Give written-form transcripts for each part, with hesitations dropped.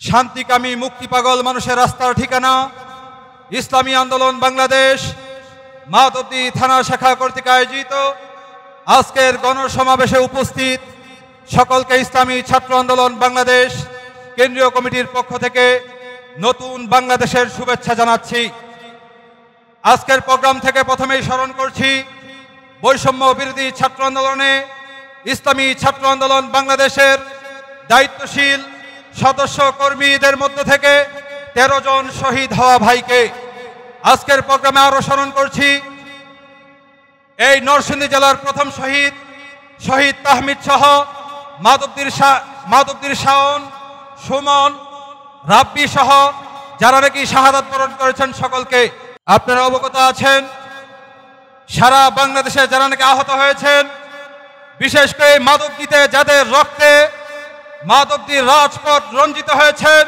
শান্তিকামী মুক্তিপাগল মানুষের রাস্তার ঠিকানা ইসলামী আন্দোলন বাংলাদেশ মাধবদী থানা শাখা কর্তৃক আয়োজিত আজকের গণসমাবেশে উপস্থিত সকলকে ইসলামী ছাত্র আন্দোলন বাংলাদেশ কেন্দ্রীয় কমিটির পক্ষ থেকে নতুন বাংলাদেশের শুভেচ্ছা জানাচ্ছি। আজকের প্রোগ্রাম থেকে প্রথমেই স্মরণ করছি বৈষম্য বিরোধী ছাত্র আন্দোলনে ইসলামী ছাত্র আন্দোলন বাংলাদেশের দায়িত্বশীল সদস্য কর্মীদের মধ্য থেকে 13 জন শহীদ হওয়া ভাইকে। আজকের প্রোগ্রামে আরো স্মরণ করছি এই নরসিংদী জেলার প্রথম শহীদ তাহমিদ সহ মাধবদীর শাওন, সুমন, রাব্বি সহ যারা নাকি শাহাদাত বরণ করেছেন সকলকে। আপনারা অবগত আছেন সারা বাংলাদেশে যারা নাকি আহত হয়েছেন, বিশেষ করে মাধবদীতে যাদের রক্তে মাধবদীর রাজপথ রঞ্জিত হয়েছেন,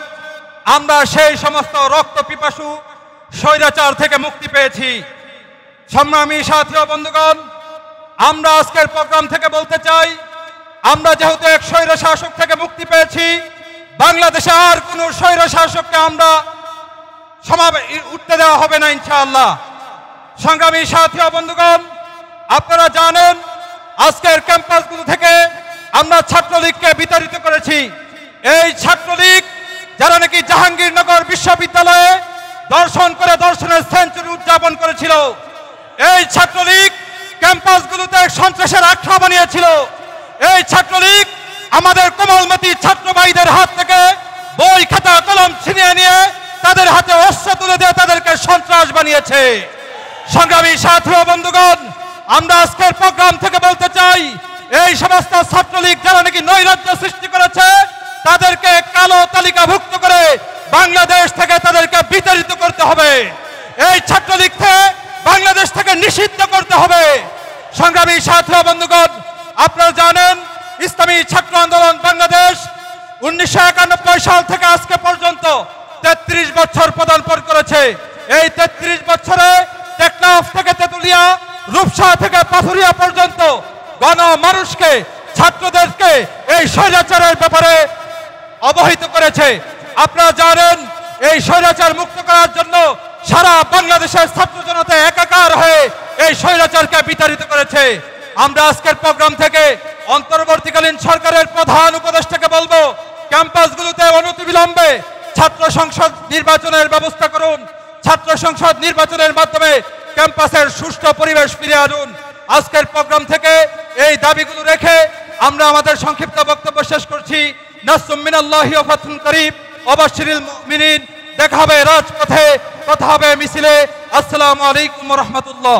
আমরা সেই সমস্ত রক্ত পিপাসু স্বৈরাচার থেকে মুক্তি পেয়েছি। সংগ্রামী সাথী ও বন্ধুগণ, আমরা আজকের প্রোগ্রাম থেকে বলতে চাই, আমরা যেহেতু এক স্বৈর শাসক থেকে মুক্তি পেয়েছি, বাংলাদেশে আর কোনো স্বৈর শাসককে আমরা উঠতে দেওয়া হবে না ইনশাআল্লাহ। সংগ্রামী সাথী ও বন্ধুগণ, আপনারা জানেন আজকের ক্যাম্পাসগুলো থেকে আমরা ছাত্রলীগকে বিতাড়িত করেছি। এই ছাত্রলীগ যারা নাকি জাহাঙ্গীরনগর বিশ্ববিদ্যালয়ে দর্শন করে দর্শনের সেঞ্চুরি উদযাপন করেছিল, এই ছাত্রলীগ ক্যাম্পাসগুলোতে সন্ত্রাসের আখড়া বানিয়েছিল। এই ছাত্রলীগ আমাদের কোমলমতি ছাত্র ভাইদের হাত থেকে বই খাতা কলম ছিনিয়ে নিয়ে তাদের হাতে অস্ত্র তুলে দিয়ে তাদেরকে সন্ত্রাস বানিয়েছে। সংগ্রামী সাথী ও বন্ধুগণ, আমরা আজকের প্রোগ্রাম থেকে বলতে চাই, এই সমস্ত ছাত্রলীগ যারা নাকি নৈরাজ্য সৃষ্টি করেছে তাদেরকে কালো তালিকাভুক্ত করে বাংলাদেশ থেকে তাদেরকে বিতাড়িত করতে হবে। এই ছাত্রলীগকে বাংলাদেশ থেকে নিষিদ্ধ করতে হবে। সংগ্রামী সাথী ও বন্ধুগণ, আপনারা জানেন ইসলামী ছাত্র আন্দোলন বাংলাদেশ 1991 সাল থেকে আজকে পর্যন্ত 33 বছর পদার্পণ করেছে। এই 33 বছরে টেকনাফ থেকে তেতুলিয়া, রূপসা থেকে পাথুরিয়া পর্যন্ত গণমানুষকে, ছাত্রদেরকে এই স্বৈরাচারের ব্যাপারে অবহিত করেছে। আপনারা জানেন এই স্বৈরাচার মুক্ত করার জন্য সারা বাংলাদেশের ছাত্র জনতা একাকার হয়ে এই স্বৈরাচারকে বিতাড়িত করেছে। আমরা আজকের প্রোগ্রাম থেকে অন্তর্বর্তীকালীন সরকারের প্রধান উপদেষ্টাকে বলবো, ক্যাম্পাসগুলোতে অনতিবিলম্বে ছাত্র সংসদ নির্বাচনের ব্যবস্থা করুন। ছাত্র সংসদ নির্বাচনের মাধ্যমে ক্যাম্পাসের সুষ্ঠু পরিবেশ ফিরে আনুন। আজকের প্রোগ্রাম থেকে এই দাবিগুলো রেখে আমরা আমাদের সংক্ষিপ্ত বক্তব্য শেষ করছি। নাসরুম মিনাল্লাহি ওয়া ফাতহুন করিব, ওয়াবাশশিরিল মুমিনিন। দেখা হবে রাজপথে, কথা হবে মিছিলে। আসসালামু আলাইকুম ওয়া রাহমাতুল্লাহ।